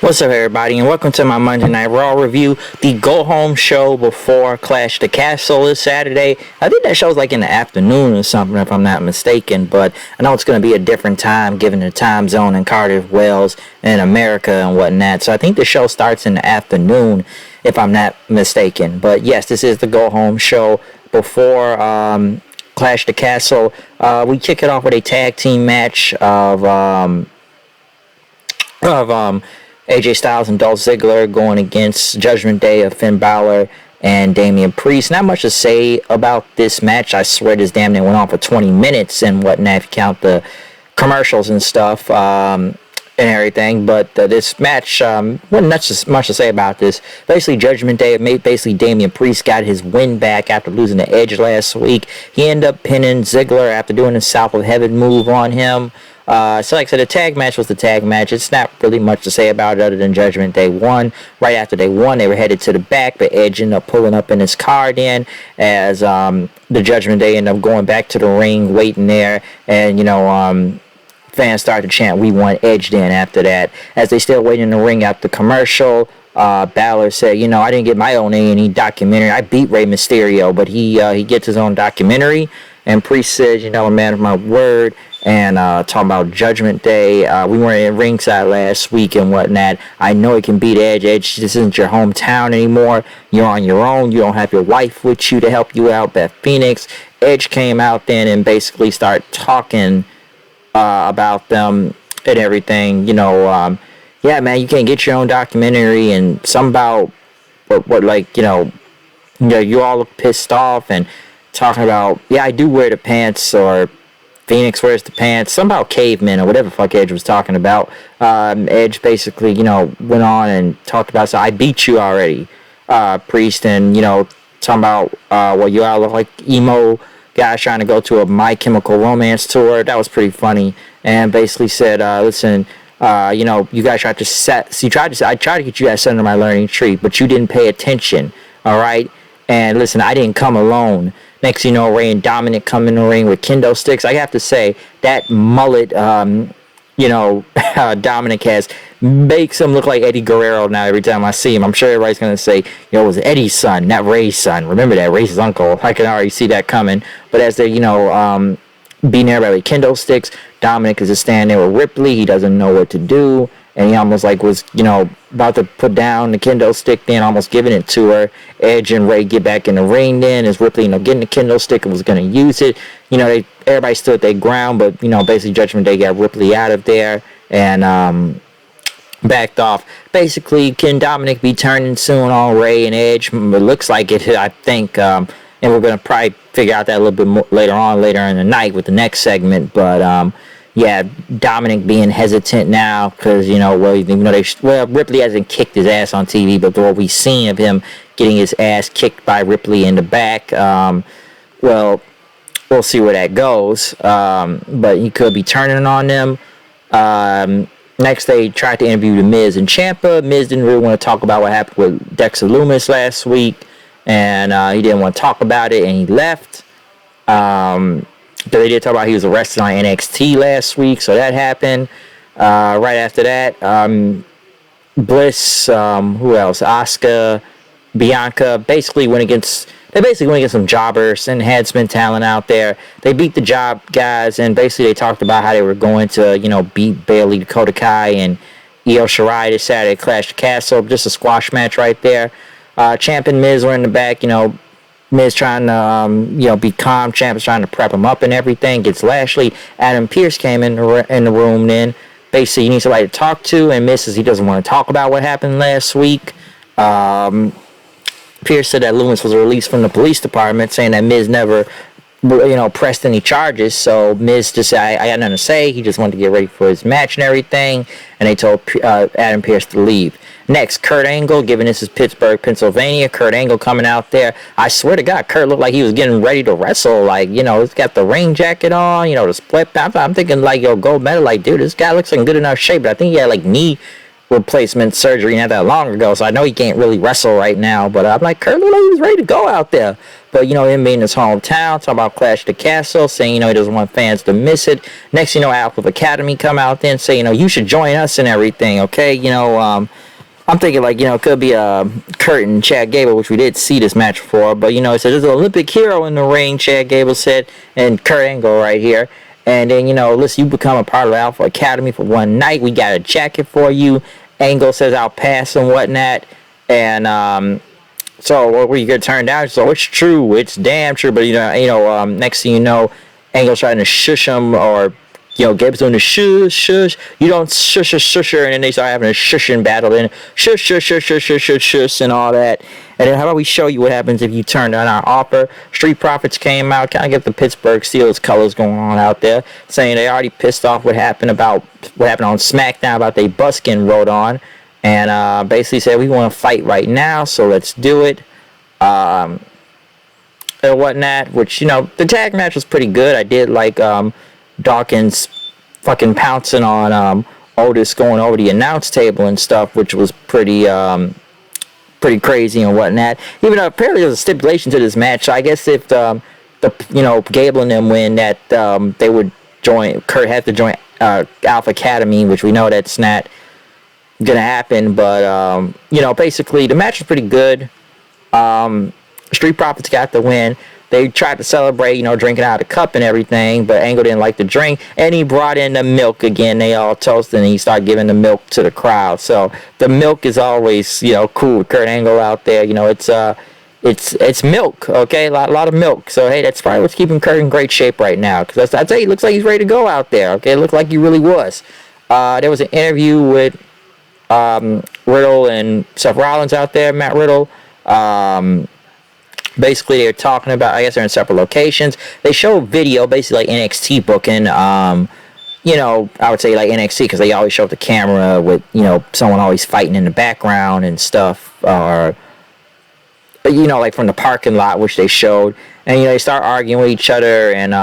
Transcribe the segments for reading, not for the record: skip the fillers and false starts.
What's up, everybody, and welcome to my Monday Night Raw review. The go-home show before Clash the Castle is Saturday. I think that show's like in the afternoon or something, if I'm not mistaken, but I know it's going to be a different time given the time zone in Cardiff, Wales, and America and whatnot. So I think the show starts in the afternoon, if I'm not mistaken. But yes, this is the go-home show before Clash the Castle. We kick it off with a tag team match of AJ Styles and Dolph Ziggler going against Judgment Day of Finn Balor and Damian Priest. Not much to say about this match. I swear this damn thing went on for 20 minutes and whatnot, if you count the commercials and stuff and everything. But this match, wasn't much to say about this. Basically, Judgment Day, basically Damian Priest got his win back after losing the Edge last week. He ended up pinning Ziggler after doing the South of Heaven move on him. So like I said, the tag match was the tag match. It's not really much to say about it other than Judgment Day won. Right after they won, they were headed to the back, but Edge ended up pulling up in his car then as the Judgment Day ended up going back to the ring, waiting there, and, fans started to chant, "We want Edge" then after that. As they still waiting in the ring after the commercial, Balor said, I didn't get my own A&E documentary. I beat Rey Mysterio, but he gets his own documentary. And Priest says, a man of my word. And talking about Judgment Day, we weren't in ringside last week and whatnot. I know it can beat Edge. Edge, this isn't your hometown anymore. You're on your own. You don't have your wife with you to help you out, Beth Phoenix. Edge came out then and basically started talking about them and everything. Yeah, man, you can't get your own documentary, and some about you all look pissed off and talking about, yeah, I do wear the pants, or Phoenix wears the pants, somehow cavemen or whatever the fuck Edge was talking about. Edge basically, went on and talked about, so I beat you already, Priest, and, talking about, you all look like emo guys trying to go to a My Chemical Romance tour. That was pretty funny. And basically said, listen, you guys tried to I tried to get you guys under my learning tree, but you didn't pay attention, all right? And listen, I didn't come alone. Next, Ray and Dominic come in the ring with kendo sticks. I have to say, that mullet, Dominic has makes him look like Eddie Guerrero now every time I see him. I'm sure everybody's going to say, it was Eddie's son, not Ray's son. Remember that, Ray's uncle. I can already see that coming. But as they're, beating everybody with kendo sticks, Dominic is just standing there with Ripley. He doesn't know what to do. And he almost was, about to put down the kendo stick then, almost giving it to her. Edge and Ray get back in the ring then as Ripley, getting the kendo stick and was going to use it. Everybody stood their ground, but, basically Judgment Day got Ripley out of there and backed off. Basically, can Dominic be turning soon on Ray and Edge? It looks like it, I think. And we're going to probably figure out that a little bit more later in the night with the next segment. But, yeah, Dominic being hesitant now because, Ripley hasn't kicked his ass on TV, but what we've seen of him getting his ass kicked by Ripley in the back, we'll see where that goes. But he could be turning on them. Next, they tried to interview The Miz and Ciampa. Miz didn't really want to talk about what happened with Dexter Lumis last week, and he didn't want to talk about it, and he left. They did talk about he was arrested on NXT last week, so that happened. Right after that, Bliss, who else? Asuka, Bianca, basically went against some jobbers and had some talent out there. They beat the job guys, and basically they talked about how they were going to, beat Bayley, Dakota Kai, and Io Shirai this Saturday at Clash the Castle. Just a squash match right there. Ciampa and Miz were in the back, Miz trying to, be calm. Ciampa's trying to prep him up and everything. Gets Lashley. Adam Pearce came in the room then. Basically, he needs somebody to talk to, and Miz says he doesn't want to talk about what happened last week. Pearce said that Loomis was released from the police department, saying that Miz never, pressed any charges. So Miz just said, I got nothing to say. He just wanted to get ready for his match and everything. And they told Adam Pearce to leave. Next, Kurt Angle, given this is Pittsburgh, Pennsylvania. Kurt Angle coming out there. I swear to God, Kurt looked like he was getting ready to wrestle. He's got the ring jacket on, the split. I'm thinking, gold medal. Dude, this guy looks in good enough shape. But I think he had, knee replacement surgery not that long ago. So I know he can't really wrestle right now. But I'm like, Kurt looked like he was ready to go out there. But, him being his hometown, talking about Clash of the Castle, saying, he doesn't want fans to miss it. Next, Alpha Academy come out then, say, you should join us and everything, okay? I'm thinking, like, it could be Kurt and Chad Gable, which we did see this match before. But, it said there's an Olympic hero in the ring, Chad Gable said, and Kurt Angle right here. And then, listen, you become a part of the Alpha Academy for one night. We got a jacket for you. Angle says I'll pass and whatnot. And so what were you going to turn down? So it's true. It's damn true. But, next thing you know, Angle's trying to shush him or... Gable's doing the shush. You don't shush, and then they start having a shushing battle, and shush, and all that. And then how about we show you what happens if you turn down our offer? Street Profits came out, kind of get the Pittsburgh Steelers colors going on out there, saying they already pissed off what happened on SmackDown about they bus getting rode on, and basically said we want to fight right now, so let's do it. And whatnot, which the tag match was pretty good. I did like Dawkins fucking pouncing on Otis going over the announce table and stuff, which was pretty crazy and whatnot. Even though apparently there's a stipulation to this match, so I guess if Gable and them win, that they would join. Kurt had to join Alpha Academy, which we know that's not gonna happen. But basically the match was pretty good. Street Profits got the win. They tried to celebrate, drinking out of the cup and everything, but Angle didn't like the drink, and he brought in the milk again. They all toasted, and he started giving the milk to the crowd. So the milk is always, cool with Kurt Angle out there. It's milk, okay, a lot of milk. So hey, that's probably what's keeping Kurt in great shape right now. Because I'd say he looks like he's ready to go out there. Okay, it looked like he really was. There was an interview with Riddle and Seth Rollins out there. Matt Riddle. Basically, they're talking about, I guess they're in separate locations. They show video, basically like NXT booking. I would say like NXT because they always show the camera with, someone always fighting in the background and stuff. Or, like from the parking lot, which they showed. And, they start arguing with each other. And,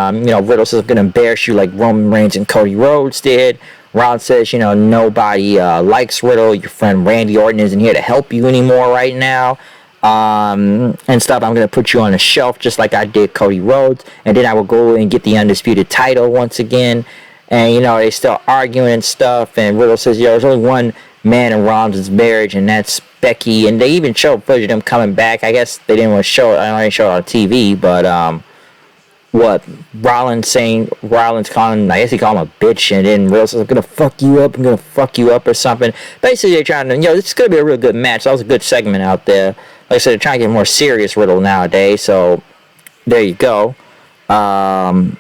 Riddle says, I'm going to embarrass you like Roman Reigns and Cody Rhodes did. Rollins says, nobody likes Riddle. Your friend Randy Orton isn't here to help you anymore right now. And stuff. I'm gonna put you on a shelf just like I did Cody Rhodes, and then I will go and get the undisputed title once again. And they still arguing and stuff. And Riddle says, there's only one man in Rollins' marriage, and that's Becky. And they even showed footage of them coming back. I guess they didn't want to show it. I know they showed it on TV, but Rollins calling, I guess he called him a bitch, and then Riddle says, I'm gonna fuck you up or something. Basically, they're trying to, this is gonna be a real good match. That was a good segment out there. Like I said, they're trying to get more serious Riddle nowadays, so there you go. But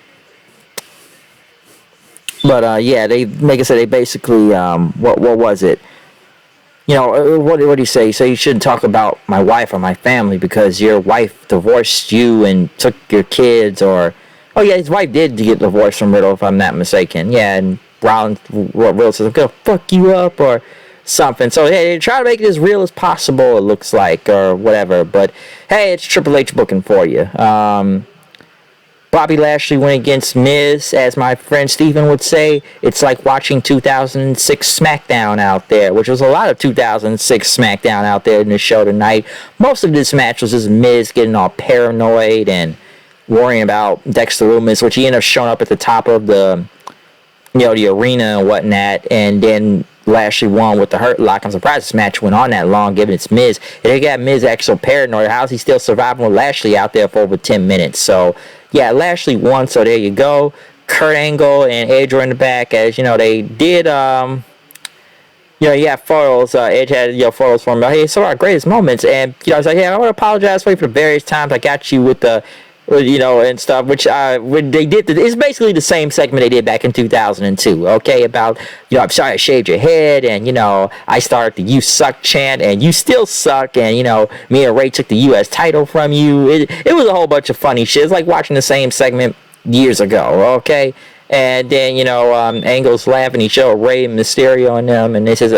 they, like I said, they basically, what was it? What do you say? So you shouldn't talk about my wife or my family because your wife divorced you and took your kids, or, oh yeah, his wife did get divorced from Riddle, if I'm not mistaken. Yeah, and Riddle says, I'm gonna fuck you up, or something. So hey, they try to make it as real as possible, it looks like, or whatever. But hey, it's Triple H booking for you. Bobby Lashley went against Miz, as my friend Steven would say. It's like watching 2006 SmackDown out there, which was a lot of 2006 SmackDown out there in the show tonight. Most of this match was just Miz getting all paranoid and worrying about Dexter Lumis, which he ended up showing up at the top of the arena and whatnot, and then Lashley won with the Hurt Lock. I'm surprised this match went on that long, given it's Miz. And they got Miz actually so paranoid. How's he still surviving with Lashley out there for over 10 minutes? So, yeah, Lashley won, so there you go. Kurt Angle and Edge were in the back, as, they did, you have photos. Edge had, photos for him. Hey, some of our greatest moments. And, I was like, hey, I want to apologize for you for the various times I got you with the, and stuff, which when they did, it's basically the same segment they did back in 2002, okay, about, I'm sorry I shaved your head, and, I started the you suck chant, and you still suck, and, me and Ray took the U.S. title from you. It was a whole bunch of funny shit. It's like watching the same segment years ago, okay, and then, Angle's laughing, he showed Ray and Mysterio on them, and they says,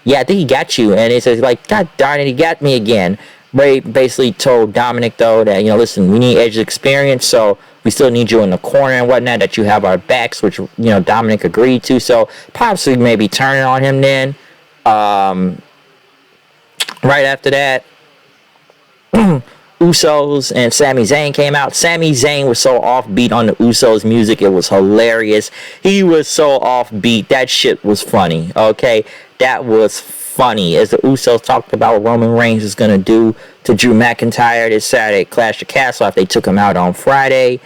yeah, I think he got you, and he says, like, God darn it, he got me again. Ray basically told Dominic, though, that, listen, we need Edge's experience, so we still need you in the corner and whatnot, that you have our backs, which, Dominic agreed to. So, possibly maybe turning on him then. Right after that, Usos and Sami Zayn came out. Sami Zayn was so offbeat on the Usos music, it was hilarious. He was so offbeat. That shit was funny, okay? That was funny. As the Usos talked about what Roman Reigns is going to do to Drew McIntyre this Saturday at Clash of Castle after they took him out on Friday.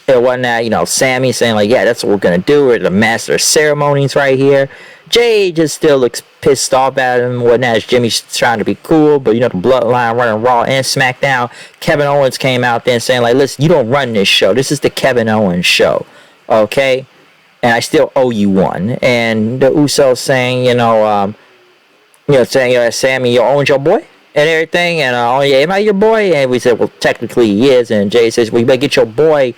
It wasn't that, Sammy saying, like, yeah, that's what we're going to do. We're the master of ceremonies right here. Jay just still looks pissed off at him and whatnot as Jimmy's trying to be cool. But, the Bloodline running Raw and SmackDown. Kevin Owens came out there saying, like, listen, you don't run this show. This is the Kevin Owens show. Okay? And I still owe you one. And the Usos saying, Sammy, Owens your boy? And everything. And, am I your boy? And we said, well, technically he is. And Jay says, well, you better get your boy.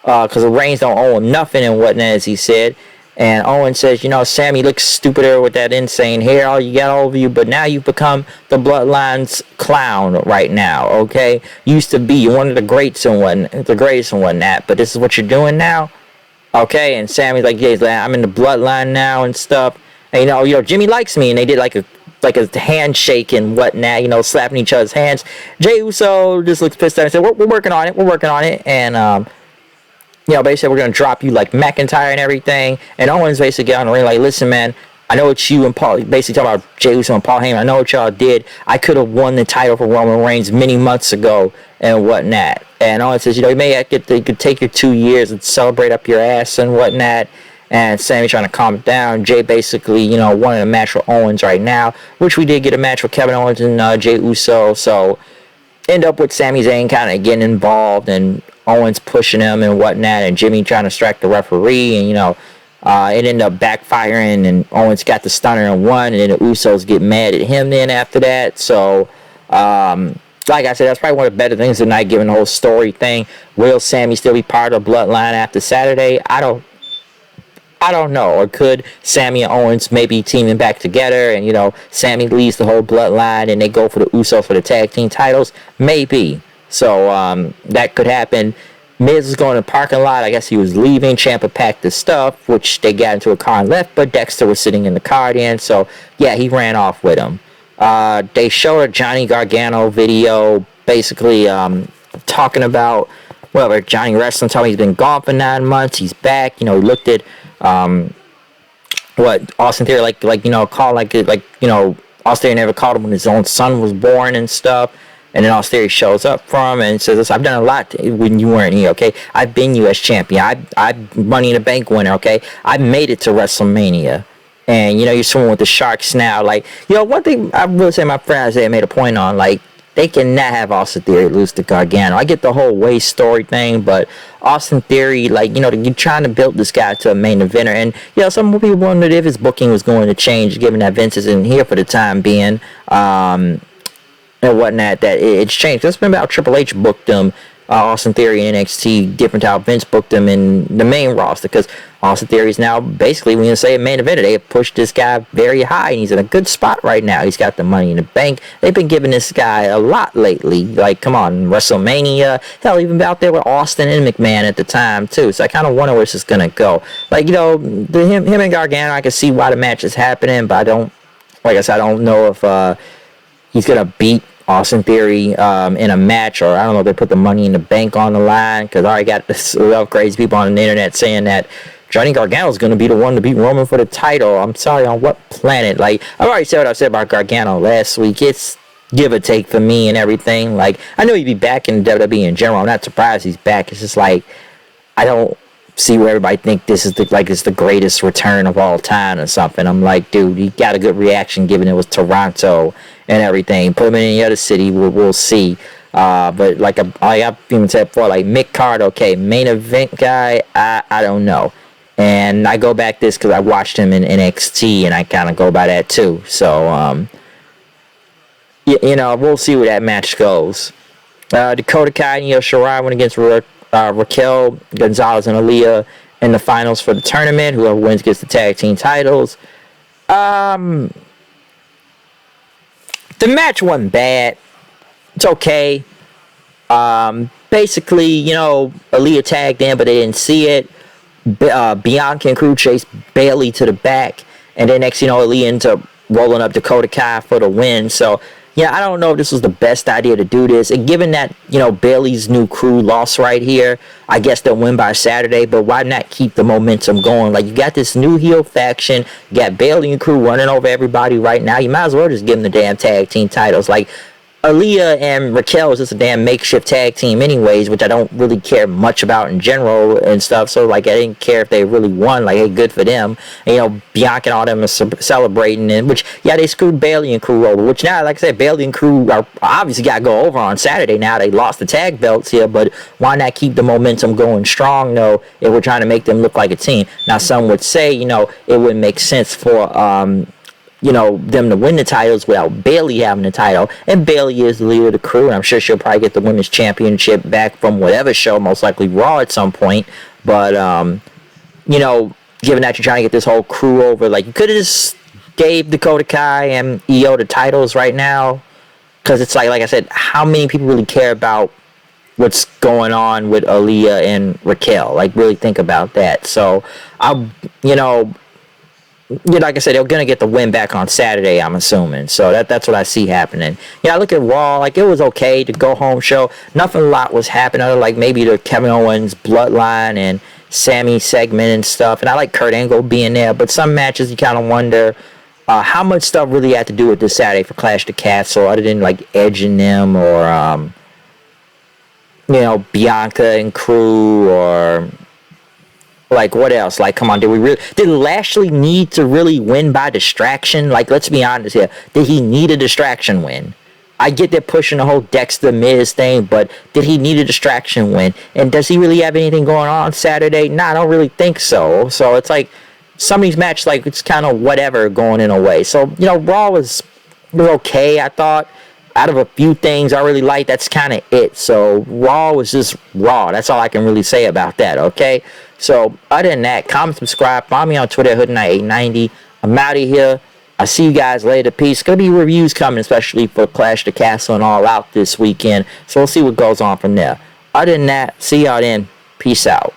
Because the Reigns don't owe him nothing and whatnot, as he said. And Owen says, Sammy looks stupider with that insane hair. All you got all of you, but now you've become the Bloodline's clown right now, okay? Used to be one of the greats and whatnot, but this is what you're doing now, okay? And Sammy's like, yeah, I'm in the Bloodline now and stuff. And Jimmy likes me, and they did like a handshake and whatnot, slapping each other's hands. Jey Uso just looks pissed off and said, we're working on it, and basically we're going to drop you like McIntyre and everything. And Owens basically got on the ring like, listen, man, I know what you and Paul, basically talking about Jey Uso and Paul Heyman, I know what y'all did. I could have won the title for Roman Reigns many months ago and whatnot. And Owens says, you could take your 2 years and celebrate up your ass and whatnot. And Sammy trying to calm it down. Jay basically, wanted a match with Owens right now, which we did get a match with Kevin Owens and Jey Uso. So end up with Sami Zayn kind of getting involved and Owens pushing him and whatnot, and Jimmy trying to distract the referee, and it ended up backfiring, and Owens got the stunner and won, and then the Usos get mad at him then after that. So like I said, that's probably one of the better things tonight, given the whole story thing. Will Sammy still be part of the Bloodline after Saturday? I don't know. Or could Sammy and Owens maybe teaming back together and, Sammy leads the whole Bloodline and they go for the Usos for the tag team titles? Maybe. So, that could happen. Miz was going to the parking lot. I guess he was leaving. Ciampa packed his stuff, which they got into a car and left, but Dexter was sitting in the car then. So, yeah, he ran off with him. They showed a Johnny Gargano video basically talking about, Johnny Wrestling told me he's been gone for 9 months. He's back. He looked at Austin Theory called Austin Theory never called him when his own son was born and stuff. And then Austin Theory shows up for him and says, listen, I've done a lot when you weren't here, okay? I've been U.S. champion. I'm Money in the Bank winner, okay? I made it to WrestleMania. And, you're swimming with the sharks now. One thing I will say my friend Isaiah made a point on, they cannot have Austin Theory lose to Gargano. I get the whole Way story thing, but Austin Theory, you're trying to build this guy to a main eventer. And, some people wondered if his booking was going to change, given that Vince isn't here for the time being. And whatnot, that it's changed. Let's remember how Triple H booked them, Austin Theory and NXT, different how Vince booked them in the main roster, because Austin Theory is now basically, when you say a main eventer, they have pushed this guy very high, and he's in a good spot right now. He's got the Money in the Bank. They've been giving this guy a lot lately. Come on, WrestleMania, hell, even out there with Austin and McMahon at the time, too. So I kind of wonder where this is going to go. Him and Gargano, I can see why the match is happening, but I don't know if he's going to beat Austin Theory in a match, or I don't know if they put the Money in the Bank on the line, because I already got this crazy people on the internet saying that Johnny Gargano is going to be the one to beat Roman for the title. I'm sorry, on what planet? I've already said what I said about Gargano last week. It's give or take for me and everything. I know he'd be back in WWE in general. I'm not surprised he's back. It's just I don't see where everybody think this is it's the greatest return of all time or something. I'm like, dude, he got a good reaction given it was Toronto and everything. Put him in any other city, we'll see. But I've even said before, Mick Card, okay, main event guy, I don't know. And I go back this because I watched him in NXT, and I kind of go by that too. So, we'll see where that match goes. Dakota Kai and Io Shirai went against Raquel, Gonzalez, and Aliyah in the finals for the tournament. Whoever wins gets the tag team titles. The match wasn't bad. It's okay. Basically, Aliyah tagged in, but they didn't see it. Bianca and crew chased Bayley to the back, and then next, Aliyah ends up rolling up Dakota Kai for the win. So Yeah, I don't know if this was the best idea to do this. And given that, Bailey's new crew lost right here, I guess they'll win by Saturday. But why not keep the momentum going? Like, you got this new heel faction. You got Bailey and crew running over everybody right now. You might as well just give them the damn tag team titles. Like, Aliyah and Raquel is just a damn makeshift tag team anyways, which I don't really care much about in general and stuff. So, like, I didn't care if they really won. Like, hey, good for them. And, Bianca and all them are celebrating. And which, yeah, they screwed Bailey and crew over. Which now, like I said, Bailey and crew are obviously got to go over on Saturday. Now they lost the tag belts here. But why not keep the momentum going strong, though, if we're trying to make them look like a team? Now, some would say, it wouldn't make sense for, them to win the titles without Bailey having the title. And Bailey is the leader of the crew, and I'm sure she'll probably get the women's championship back from whatever show, most likely Raw at some point. But, given that you're trying to get this whole crew over, like, you could have just gave Dakota Kai and EO the titles right now. Because it's like I said, how many people really care about what's going on with Aliyah and Raquel? Like, really think about that. So, like I said, they're gonna get the win back on Saturday, I'm assuming. So that's what I see happening. I look at Raw, like, it was okay to go home show. Nothing a lot was happening other like maybe the Kevin Owens Bloodline and Sammy segment and stuff. And I like Kurt Angle being there, but some matches you kind of wonder how much stuff really had to do with this Saturday for Clash the Castle, other than like Edge and them, or Bianca and crew, or like, what else? Like, come on, did Lashley need to really win by distraction? Like, let's be honest here. Did he need a distraction win? I get they're pushing the whole Dexter Miz thing, but did he need a distraction win? And does he really have anything going on Saturday? Nah, I don't really think so. So it's like, some of these matches, like, it's kind of whatever going in a way. So, Raw was okay, I thought. Out of a few things I really liked, that's kind of it. So Raw was just Raw. That's all I can really say about that, okay? So other than that, comment, subscribe, follow me on Twitter, HoodKnight890. I'm out of here. I'll see you guys later. Peace. Gonna be reviews coming, especially for Clash the Castle and All Out this weekend. So we'll see what goes on from there. Other than that, see y'all then. Peace out.